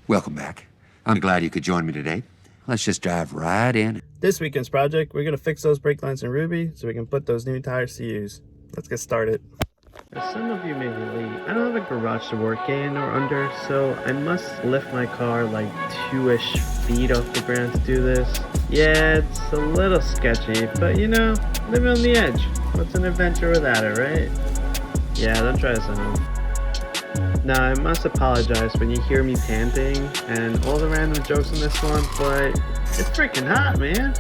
Welcome back. I'm glad you could join me today. Let's just dive right in. This weekend's project, we're going to fix those brake lines in Ruby so we can put those new tires to use. Let's get started. Now, some of you may be late. I don't have a garage to work in or under, so I must lift my car like 2-ish feet off the ground to do this. Yeah, it's a little sketchy, but you know, living on the edge. What's an adventure without it, right? Yeah, don't try this at home. Now, I must apologize when you hear me panting and all the random jokes in this one, but it's freaking hot, man.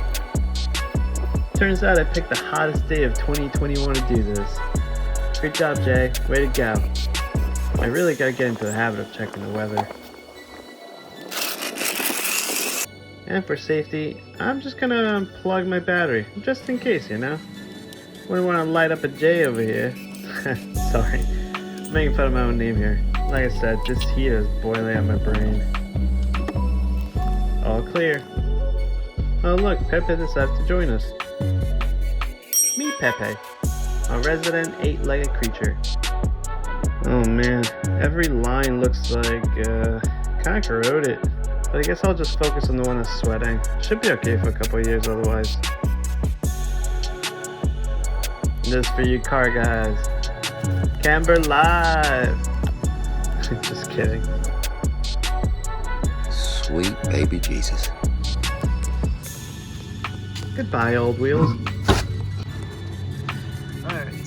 Turns out I picked the hottest day of 2021 to do this. Great job, Jay. Way to go. I really gotta get into the habit of checking the weather. And for safety, I'm just gonna unplug my battery, just in case, you know? Wouldn't want to light up a J over here. Sorry, I'm making fun of my own name here. Like I said, this heat is boiling up my brain. All clear. Oh look, Pepe decided to join us. Meet Pepe, a resident 8-legged creature. Oh man, every line looks like kinda corroded. But I guess I'll just focus on the one that's sweating. Should be okay for a couple of years otherwise. This for you car guys. Camber live! Just kidding. Sweet baby Jesus. Goodbye, old wheels. Alright.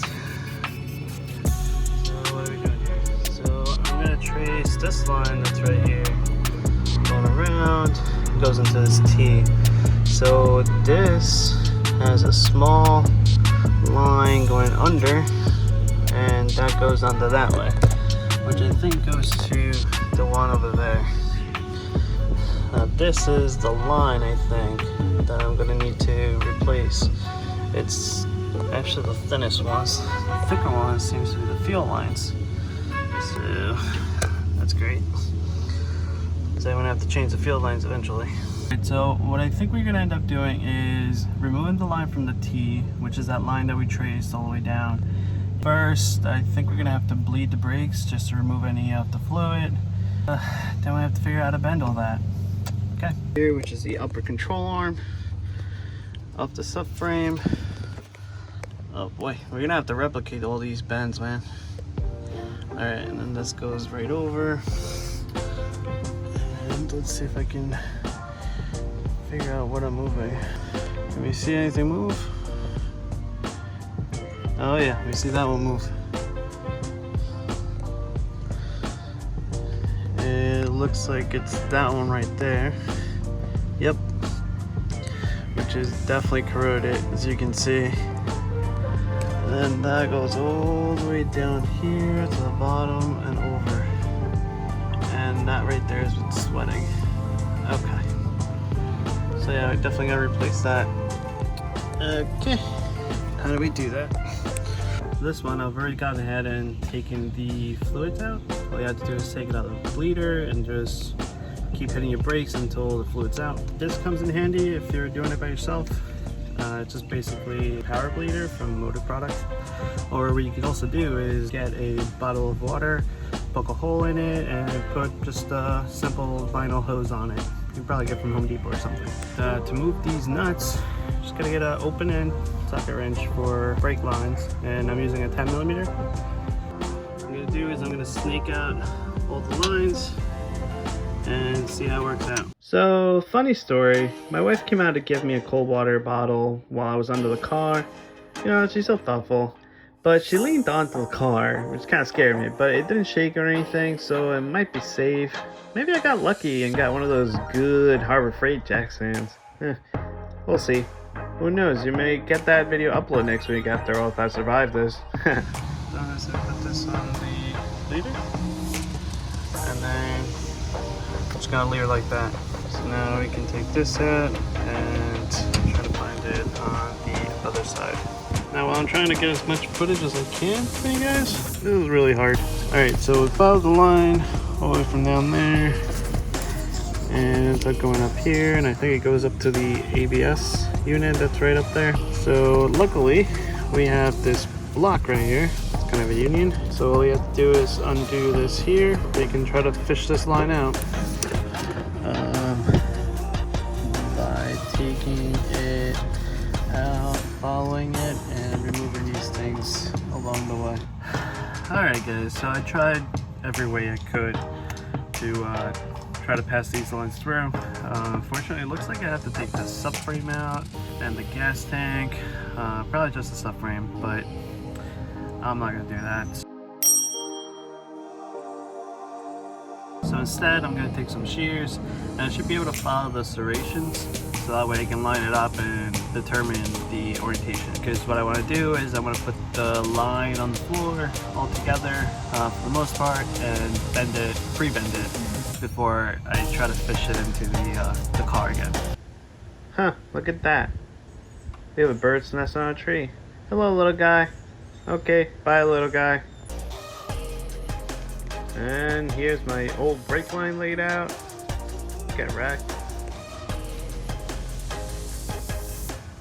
So what are we doing here? So I'm gonna trace this line that's right here. Going around, goes into this T. So this has a small line going under, and that goes under that way, which I think goes to the one over there. Now this is the line I think that I'm gonna need to replace. It's actually the thinnest ones. The thicker ones seems to be the fuel lines. So that's great. So I'm gonna have to change the field lines eventually. Right, so what I think we're gonna end up doing is removing the line from the T, which is that line that we traced all the way down. First, I think we're gonna have to bleed the brakes just to remove any of the fluid. Then we have to figure out how to bend all that. Okay. Here, which is the upper control arm of the subframe. Oh boy, we're gonna have to replicate all these bends, man. All right, and then this goes right over. Let's see if I can figure out what I'm moving. Can we see anything move? Oh yeah, we see that one move. It looks like it's that one right there. Yep. Which is definitely corroded, as you can see. And then that goes all the way down here to the bottom and over. And that right there is what's sweating. Okay. So yeah, I definitely gotta replace that. Okay. How do we do that? This one, I've already gone ahead and taken the fluids out. All you have to do is take it out of the bleeder and just keep hitting your brakes until the fluid's out. This comes in handy if you're doing it by yourself. It's just basically a power bleeder from Motor Products. Or what you can also do is get a bottle of water, poke a hole in it, and put just a simple vinyl hose on it. You can probably get from Home Depot or something. To move these nuts, just gotta get an open end socket wrench for brake lines, and I'm using a 10mm. What I'm gonna do is I'm gonna snake out all the lines and see how it works out. So, funny story, my wife came out to give me a cold water bottle while I was under the car. You know, she's so thoughtful. But she leaned onto the car, which kind of scared me, but it didn't shake or anything, so it might be safe. Maybe I got lucky and got one of those good Harbor Freight jack stands. We'll see. Who knows, you may get that video uploaded next week after all if I survive this. So I'm just gonna put this on the leader, and then I'm just gonna leer like that. So now we can take this out and try to find it on the other side. Now while I'm trying to get as much footage as I can for you guys, this is really hard. Alright, so we follow the line all the way from down there, and ends up going up here, and I think it goes up to the ABS unit that's right up there. So luckily we have this block right here. It's kind of a union. So all you have to do is undo this here. You can try to fish this line out. by taking it out, following it, and removing these things along the way. Alright guys, so I tried every way I could to try to pass these lines through. Unfortunately, it looks like I have to take the subframe out and the gas tank, probably just the subframe, but I'm not going to do that. So instead, I'm going to take some shears, and I should be able to follow the serrations, so that way I can line it up and determine the orientation. Because what I want to do is I want to put the line on the floor all together for the most part, and bend it, pre-bend it, before I try to fish it into the car again. Huh, look at that. We have a bird's nest on a tree. Hello, little guy. Okay, bye, little guy. And here's my old brake line laid out. Get wrecked.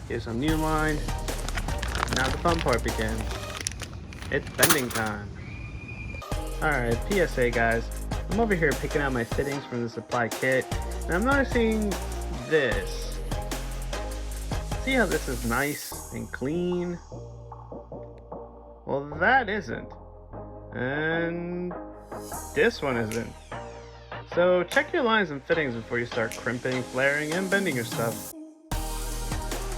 Here's some new line. Now the fun part begins. It's bending time. Alright, PSA guys. I'm over here picking out my fittings from the supply kit, and I'm noticing this. See how this is nice and clean? Well, that isn't. And this one isn't. So check your lines and fittings before you start crimping, flaring, and bending your stuff.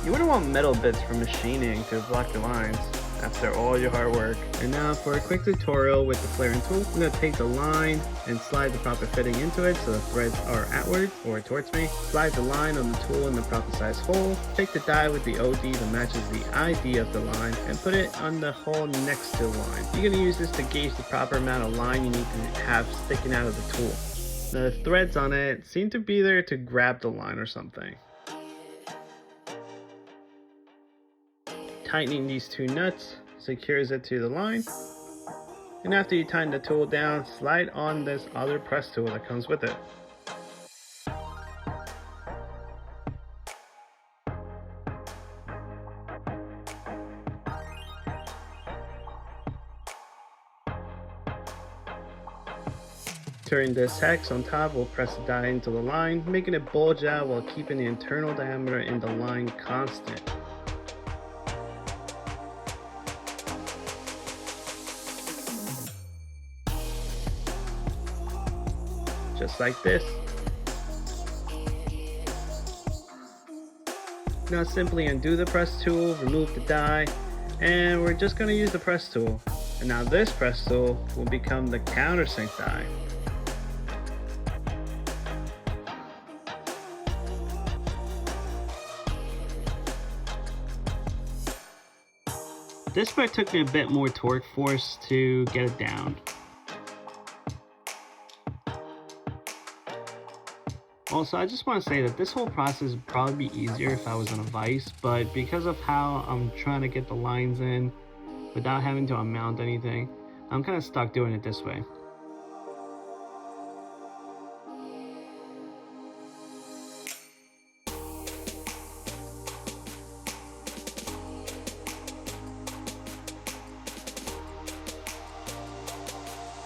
You wouldn't want metal bits from machining to block your lines after all your hard work. And now for a quick tutorial with the flaring tool, I'm going to take the line and slide the proper fitting into it so the threads are outward or towards me. Slide the line on the tool in the proper size hole. Take the die with the OD that matches the ID of the line and put it on the hole next to the line. You're going to use this to gauge the proper amount of line you need to have sticking out of the tool. Now the threads on it seem to be there to grab the line or something. Tightening these two nuts secures it to the line, and after you tighten the tool down, slide on this other press tool that comes with it. Turning this hex on top will press the die into the line, making it bulge out while keeping the internal diameter in the line constant. Just like this. Now simply undo the press tool, remove the die, and we're just going to use the press tool. And now this press tool will become the countersink die. This part took me a bit more torque force to get it down. Also, I just want to say that this whole process would probably be easier if I was on a vise, but because of how I'm trying to get the lines in without having to unmount anything, I'm kind of stuck doing it this way.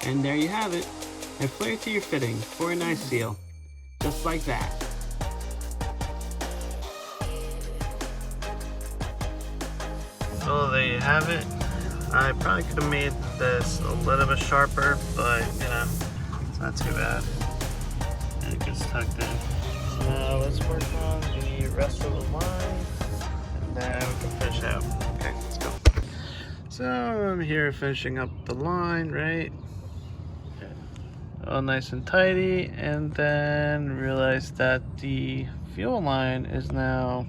And there you have it. And flare it to your fitting for a nice seal. Just like that. So there you have it. I probably could have made this a little bit sharper, but you know, it's not too bad. And it gets tucked in. So now let's work on the rest of the line, and then we can finish out. Okay, let's go. So I'm here finishing up the line, right? All nice and tidy, and then realize that the fuel line is now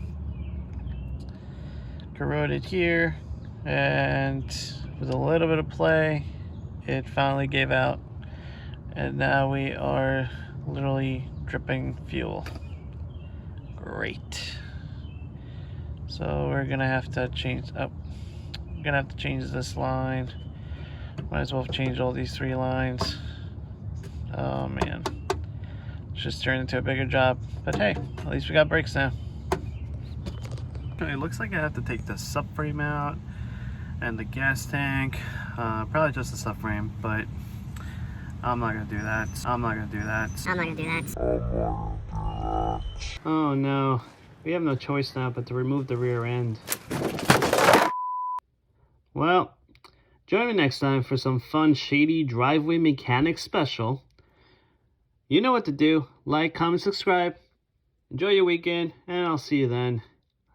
corroded here, and with a little bit of play it finally gave out, and now we are literally dripping fuel. Great. So we're gonna have to change this line. Might as well change all these three lines. Oh man, it's just turned into a bigger job, but hey, at least we got brakes now. It looks like I have to take the subframe out and the gas tank, probably just the subframe, but I'm not gonna do that. Oh no, We have no choice now but to remove the rear end. Well, join me next time for some fun, shady driveway mechanics special. You know what to do. Like, comment, subscribe. Enjoy your weekend, and I'll see you then.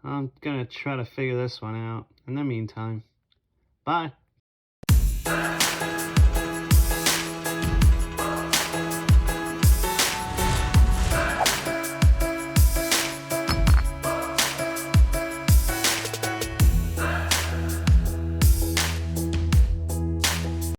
I'm gonna try to figure this one out. In the meantime, bye.